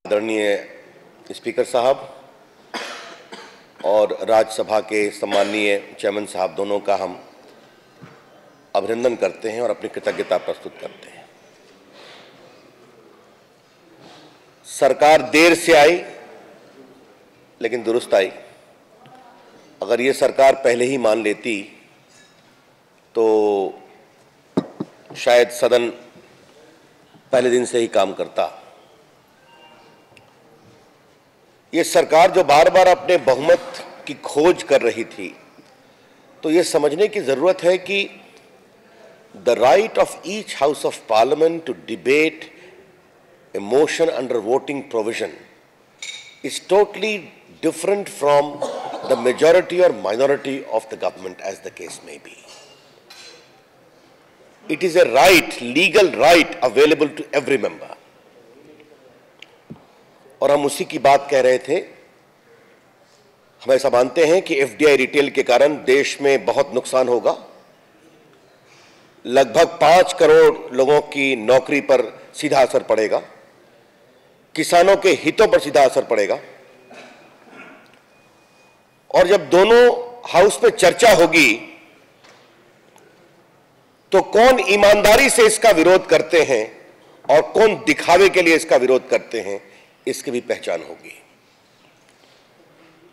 आदरणीय स्पीकर साहब और राज्यसभा के सम्माननीय चेयरमैन साहब दोनों का हम अभिनंदन करते हैं और अपनी कृतज्ञता प्रस्तुत करते हैं। सरकार देर से आई लेकिन दुरुस्त आई। अगर ये सरकार पहले ही मान लेती तो शायद सदन पहले दिन से ही काम करता। ये सरकार जो बार बार अपने बहुमत की खोज कर रही थी, तो ये समझने की जरूरत है कि the right of each house of parliament to debate a motion under voting provision is totally different from the majority or minority of the government, as the case may be. It is a right, legal right available to every member. और हम उसी की बात कह रहे थे। हम ऐसा मानते हैं कि एफडीआई रिटेल के कारण देश में बहुत नुकसान होगा। लगभग 5 करोड़ लोगों की नौकरी पर सीधा असर पड़ेगा, किसानों के हितों पर सीधा असर पड़ेगा। और जब दोनों हाउस में चर्चा होगी तो कौन ईमानदारी से इसका विरोध करते हैं और कौन दिखावे के लिए इसका विरोध करते हैं, इसकी भी पहचान होगी।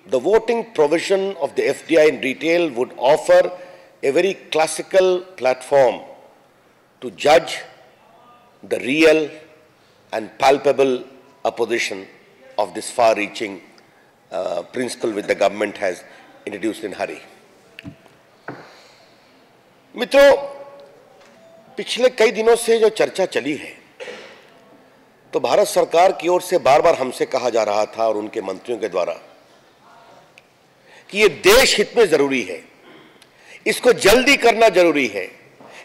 The voting provision of the FDI in retail would offer a very classical platform to judge the real and palpable opposition of this far-reaching principle which the government has introduced in hurry. मित्रों, पिछले कई दिनों से जो चर्चा चली है, तो भारत सरकार की ओर से बार बार हमसे कहा जा रहा था और उनके मंत्रियों के द्वारा कि ये देश हित में जरूरी है, इसको जल्दी करना जरूरी है,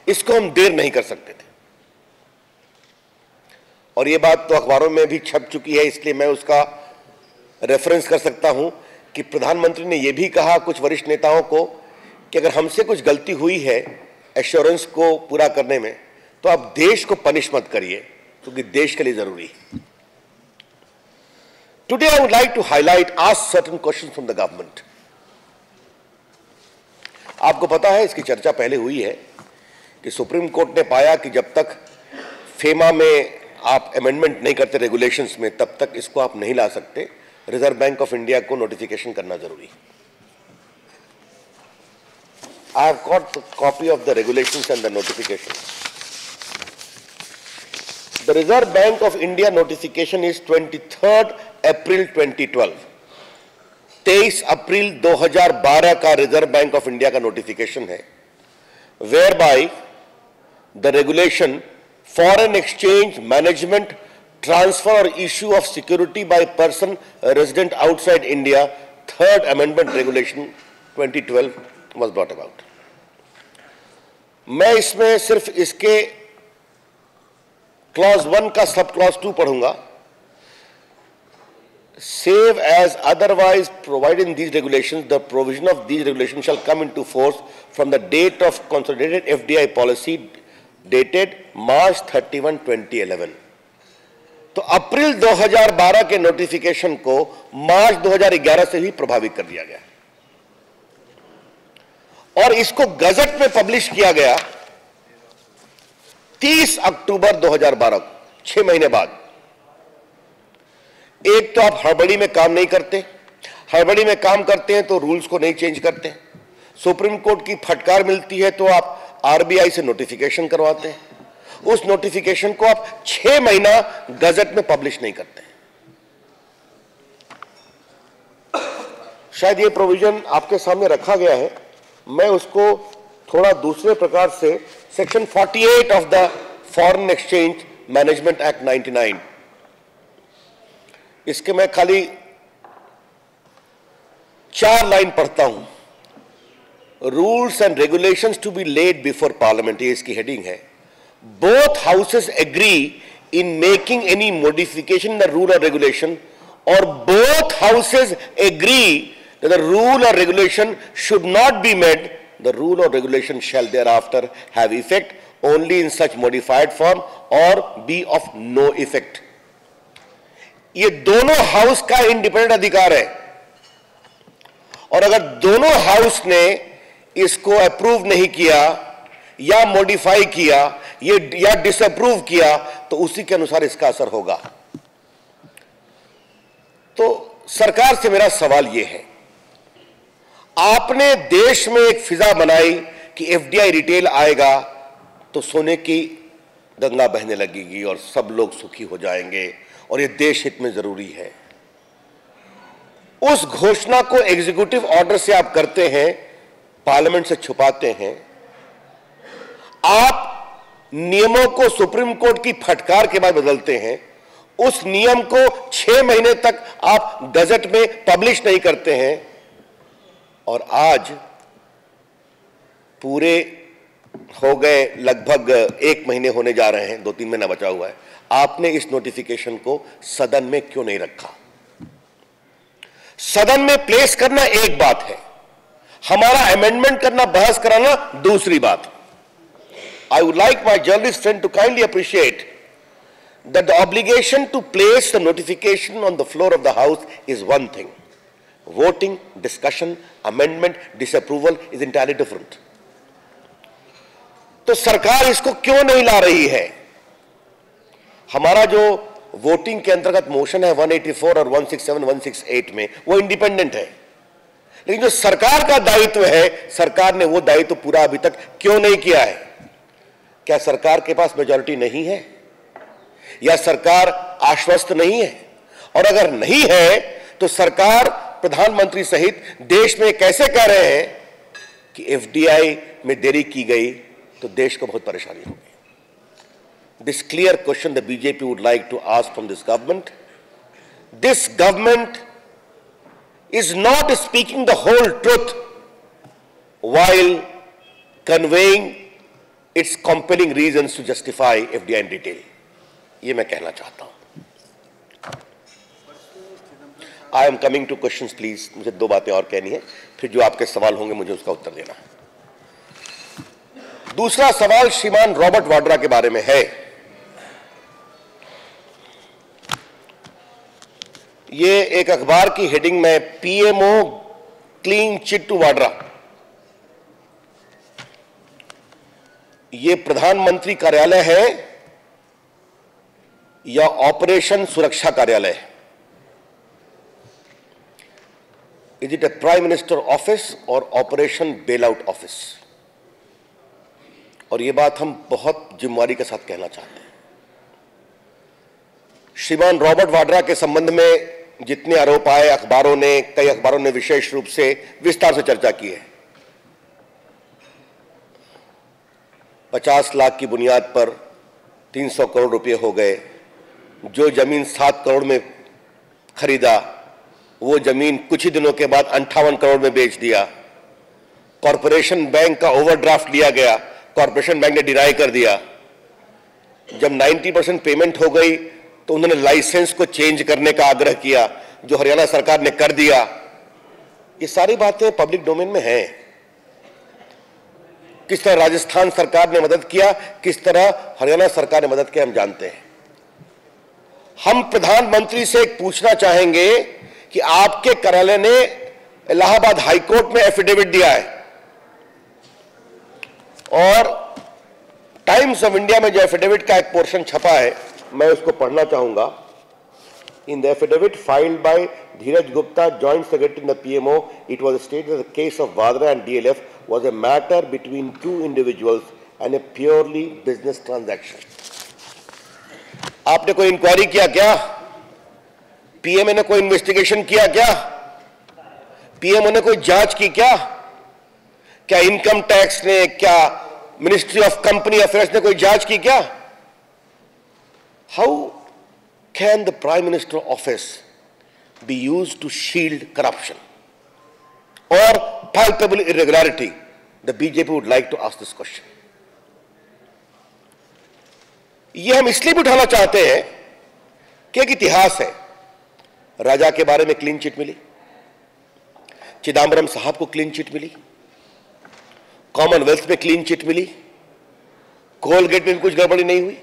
इसको हम देर नहीं कर सकते थे। और ये बात तो अखबारों में भी छप चुकी है, इसलिए मैं उसका रेफरेंस कर सकता हूं कि प्रधानमंत्री ने यह भी कहा कुछ वरिष्ठ नेताओं को कि अगर हमसे कुछ गलती हुई है एश्योरेंस को पूरा करने में, तो आप देश को पनिश मत करिए, क्योंकि देश के लिए जरूरी है। Today I would like to highlight ask certain questions from the government. आपको पता है, इसकी चर्चा पहले हुई है कि सुप्रीम कोर्ट ने पाया कि जब तक फेमा में आप अमेंडमेंट नहीं करते रेगुलेशंस में, तब तक इसको आप नहीं ला सकते। रिजर्व बैंक ऑफ इंडिया को नोटिफिकेशन करना जरूरी। I have got the copy of the regulations and the notification. The Reserve Bank of India notification is 23 अप्रैल 2012। 23 अप्रैल 2012 का रिजर्व बैंक ऑफ इंडिया का नोटिफिकेशन है, whereby the regulation foreign exchange management transfer or issue of security by person resident outside India, third amendment regulation 2012 was brought about. मैं इसमें सिर्फ इसके clause 1 का sub clause 2 पढ़ूंगा। Save as otherwise provided in these regulations, the provision of these regulations shall come into force from the date of consolidated FDI policy dated March 31, 2011। तो अप्रैल 2012 के notification को मार्च 2011 से ही प्रभावित कर दिया गया और इसको गजट में पब्लिश किया गया 30 अक्टूबर 2012 को, 6 महीने बाद। एक तो आप हड़बड़ी में काम नहीं करते, हड़बड़ी में काम करते हैं तो रूल्स को नहीं चेंज करते। सुप्रीम कोर्ट की फटकार मिलती है तो आप आरबीआई से नोटिफिकेशन करवाते हैं, उस नोटिफिकेशन को आप 6 महीना गजट में पब्लिश नहीं करते। शायद ये प्रोविजन आपके सामने रखा गया है, मैं उसको थोड़ा दूसरे प्रकार से section 48 of the foreign exchange management act 99, इसके मैं खाली 4 लाइन पढ़ता हूं। Rules and regulations to be laid before parliament, ये इसकी हेडिंग है। Both houses agree in making any modification in the rule और रेगुलेशन, और both houses agree that the rule और regulation should not be made, the rule और regulation shall thereafter have effect only in such modified form और B of no effect. ये दोनों house का independent अधिकार है, और अगर दोनों हाउस ने इसको अप्रूव नहीं किया या मॉडिफाई किया या डिसअप्रूव किया तो उसी के अनुसार इसका असर होगा। तो सरकार से मेरा सवाल यह है, आपने देश में एक फिजा बनाई कि एफडीआई रिटेल आएगा तो सोने की गंगा बहने लगेगी और सब लोग सुखी हो जाएंगे और यह देश हित में जरूरी है। उस घोषणा को एग्जीक्यूटिव ऑर्डर से आप करते हैं, पार्लियामेंट से छुपाते हैं। आप नियमों को सुप्रीम कोर्ट की फटकार के बाद बदलते हैं। उस नियम को 6 महीने तक आप गजट में पब्लिश नहीं करते हैं, और आज पूरे हो गए, लगभग 1 महीने होने जा रहे हैं, 2-3 महीना बचा हुआ है, आपने इस नोटिफिकेशन को सदन में क्यों नहीं रखा? सदन में प्लेस करना एक बात है, हमारा अमेंडमेंट करना, बहस कराना दूसरी बात। I would like my journalist friend to kindly appreciate that the obligation to place the notification on the floor of the House is one thing. Voting, discussion, amendment, disapproval is entirely different. तो सरकार इसको क्यों नहीं ला रही है? हमारा जो voting के अंतर्गत मोशन है 184 और 167, 168 में, वो इंडिपेंडेंट है, लेकिन जो सरकार का दायित्व है, सरकार ने वो दायित्व पूरा अभी तक क्यों नहीं किया है? क्या सरकार के पास मेजॉरिटी नहीं है, या सरकार आश्वस्त नहीं है? और अगर नहीं है तो सरकार, प्रधानमंत्री सहित देश में कैसे कह रहे हैं कि एफडीआई में देरी की गई तो देश को बहुत परेशानी होगी? This clear question the BJP would like to ask from this government. This government is not speaking the whole truth while conveying its compelling reasons to justify FDI in detail. ये मैं कहना चाहता हूं। I am coming to questions, please. मुझे 2 बातें और कहनी है, फिर जो आपके सवाल होंगे मुझे उसका उत्तर देना है। दूसरा सवाल श्रीमान रॉबर्ट वाड्रा के बारे में है। ये एक अखबार की हेडिंग में, PMO clean chit to Vadra. ये प्रधानमंत्री कार्यालय है या ऑपरेशन सुरक्षा कार्यालय है? Is it a prime minister office और ऑपरेशन बेल आउट ऑफिस? और ये बात हम बहुत जिम्मेवारी के साथ कहना चाहते हैं। श्रीमान रॉबर्ट वाड्रा के संबंध में जितने आरोप आए, कई अखबारों ने विशेष रूप से विस्तार से चर्चा की है। 50 लाख की बुनियाद पर 300 करोड़ रुपए हो गए। जो जमीन 7 करोड़ में खरीदा, वो जमीन कुछ ही दिनों के बाद 58 करोड़ में बेच दिया। कॉरपोरेशन बैंक का ओवरड्राफ्ट लिया गया, कॉरपोरेशन बैंक ने डिनाई कर दिया। जब 90% पेमेंट हो गई तो उन्होंने लाइसेंस को चेंज करने का आग्रह किया, जो हरियाणा सरकार ने कर दिया। ये सारी बातें पब्लिक डोमेन में हैं। किस तरह राजस्थान सरकार ने मदद किया, किस तरह हरियाणा सरकार ने मदद किया, हम जानते हैं। हम प्रधानमंत्री से पूछना चाहेंगे कि आपके कार्यालय ने इलाहाबाद हाईकोर्ट में एफिडेविट दिया है, और टाइम्स ऑफ इंडिया में जो एफिडेविट का एक पोर्शन छपा है, मैं उसको पढ़ना चाहूंगा। In the affidavit filed by Dheeraj Gupta, joint secretary in the PMO, it was stated that the case of Vadra and DLF was a matter between 2 individuals and A purely business transaction. आपने कोई inquiry किया क्या? PMO ने कोई investigation किया क्या? PMO ने कोई जांच की क्या? क्या इनकम टैक्स ने, क्या मिनिस्ट्री ऑफ कंपनी अफेयर्स ने कोई जांच की क्या? How can the prime minister office be used to shield corruption और palpable irregularity? The BJP would like to ask this question. ये हम इसलिए भी उठाना चाहते हैं कि एक इतिहास है। राजा के बारे में क्लीन चिट मिली, चिदम्बरम साहब को क्लीन चिट मिली, कॉमनवेल्थ में क्लीन चिट मिली, कोलगेट में भी कुछ गड़बड़ी नहीं हुई।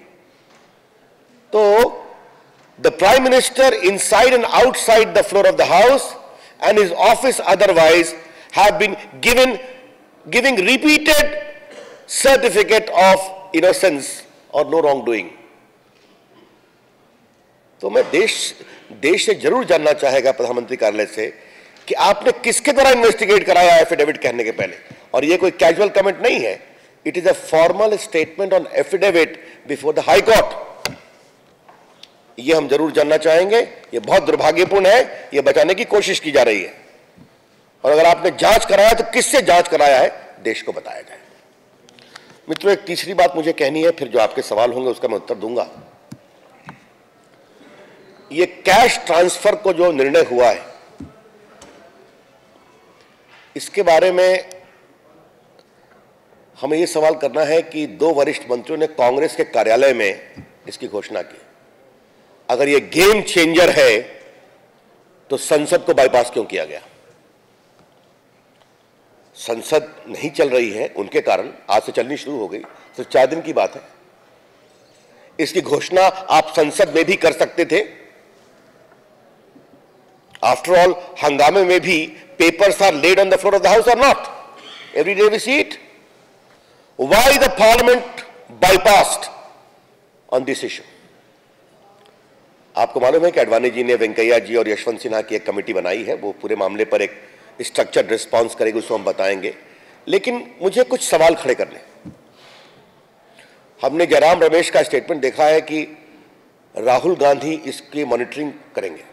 तो The Prime Minister inside and outside the floor of the House and his office otherwise have been giving repeated certificate of innocence or no wrongdoing. तो मैं देश से जरूर जानना चाहेगा प्रधानमंत्री कार्यालय से कि आपने किसके द्वारा इन्वेस्टिगेट कराया एफिडेविट कहने के पहले। और ये कोई कैजुअल कमेंट नहीं है, it is a formal statement on affidavit before the high court. ये हम जरूर जानना चाहेंगे। ये बहुत दुर्भाग्यपूर्ण है, ये बचाने की कोशिश की जा रही है। और अगर आपने जांच कराया तो किससे जांच कराया है, देश को बताया जाए। मित्रों, एक तीसरी बात मुझे कहनी है, फिर जो आपके सवाल होंगे उसका मैं उत्तर दूंगा। ये कैश ट्रांसफर को जो निर्णय हुआ है, इसके बारे में हमें यह सवाल करना है कि दो वरिष्ठ मंत्रियों ने कांग्रेस के कार्यालय में इसकी घोषणा की। अगर ये गेम चेंजर है तो संसद को बाईपास क्यों किया गया? संसद नहीं चल रही है उनके कारण, आज से चलनी शुरू हो गई, तो 4 दिन की बात है। इसकी घोषणा आप संसद में भी कर सकते थे। आफ्टर ऑल, हंगामे में भी papers are laid on the floor of the house और not? Every day we see it. Why the parliament bypassed on this issue? आपको मालूम है कि अडवाणी जी ने वेंकैया जी और यशवंत सिन्हा की एक कमेटी बनाई है, वो पूरे मामले पर एक स्ट्रक्चर्ड रिस्पॉन्स करेगी, उसको हम बताएंगे। लेकिन मुझे कुछ सवाल खड़े करने। हमने जयराम रमेश का स्टेटमेंट देखा है कि राहुल गांधी इसकी मॉनिटरिंग करेंगे।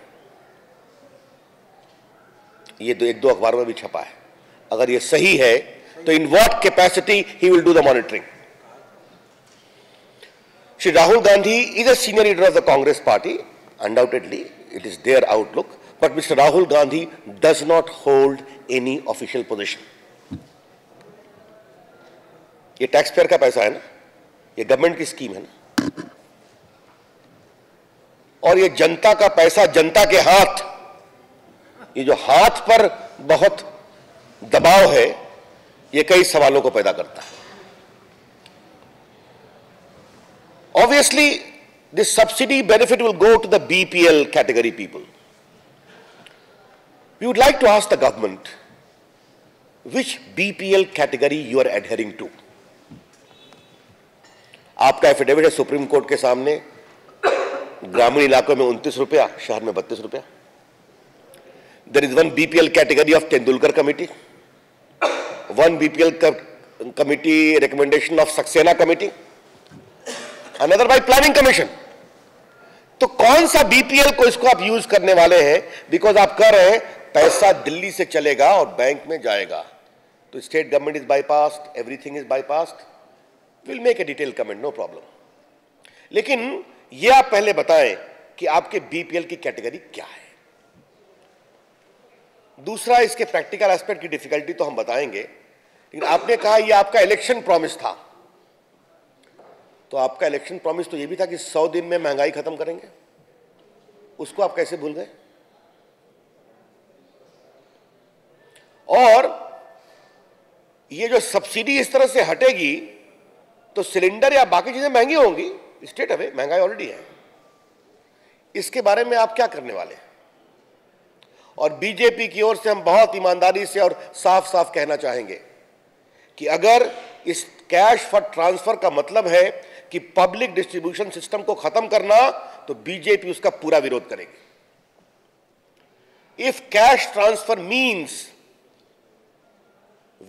ये एक दो अखबारों में भी छपा है। अगर ये सही है तो in what capacity he will do the monitoring? Shri Rahul Gandhi is a senior leader of the Congress party, undoubtedly it is their outlook, but Mr. Rahul Gandhi does not hold any official position. ये tax payer का पैसा है ना, ये government की scheme है ना, और ये जनता का पैसा, जनता के हाथ, ये जो हाथ पर बहुत दबाव है, ये कई सवालों को पैदा करता है। Obviously, this subsidy benefit will go to the BPL category people. We would like to ask the government which BPL category you are adhering to. आपका एफिडेविट है सुप्रीम कोर्ट के सामने, ग्रामीण इलाकों में 29 रुपया, शहर में 32 रुपया। There is one BPL category of Tendulkar committee, one BPL committee recommendation of Saxena committee, another by planning commission. तो कौन सा बीपीएल को इसको आप यूज करने वाले हैं? बिकॉज आप कह रहे हैं पैसा दिल्ली से चलेगा और बैंक में जाएगा, तो state government is bypassed, everything is bypassed. Will make a detail comment, no problem. लेकिन ये आप पहले बताएं कि आपके बीपीएल की कैटेगरी क्या है। दूसरा, इसके प्रैक्टिकल एस्पेक्ट की डिफिकल्टी तो हम बताएंगे, लेकिन आपने कहा ये आपका इलेक्शन प्रॉमिस था, तो आपका इलेक्शन प्रॉमिस तो ये भी था कि 100 दिन में महंगाई खत्म करेंगे, उसको आप कैसे भूल गए? और ये जो सब्सिडी इस तरह से हटेगी तो सिलेंडर या बाकी चीजें महंगी होंगी, स्टेट अवे, महंगाई ऑलरेडी है। इसके बारे में आप क्या करने वाले हैं? और बीजेपी की ओर से हम बहुत ईमानदारी से और साफ साफ कहना चाहेंगे कि अगर इस कैश फॉर ट्रांसफर का मतलब है कि पब्लिक डिस्ट्रीब्यूशन सिस्टम को खत्म करना, तो बीजेपी उसका पूरा विरोध करेगी। If cash transfer means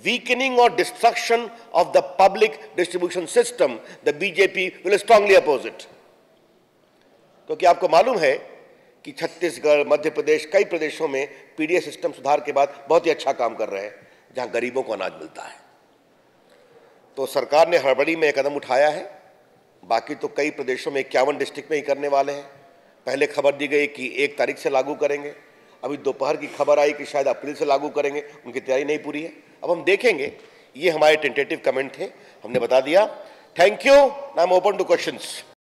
weakening or destruction of the public distribution system, the BJP will strongly oppose it. क्योंकि आपको मालूम है कि छत्तीसगढ़, मध्य प्रदेश, कई प्रदेशों में पीडीएस सिस्टम सुधार के बाद बहुत ही अच्छा काम कर रहे हैं, जहां गरीबों को अनाज मिलता है। तो सरकार ने हड़बड़ी में एक कदम उठाया है। बाकी तो कई प्रदेशों में 51 डिस्ट्रिक्ट में ही करने वाले हैं। पहले खबर दी गई कि 1 तारीख से लागू करेंगे, अभी दोपहर की खबर आई कि शायद अप्रैल से लागू करेंगे, उनकी तैयारी नहीं पूरी है। अब हम देखेंगे। ये हमारे टेंटेटिव कमेंट थे, हमने बता दिया। Thank you. I am open two questions.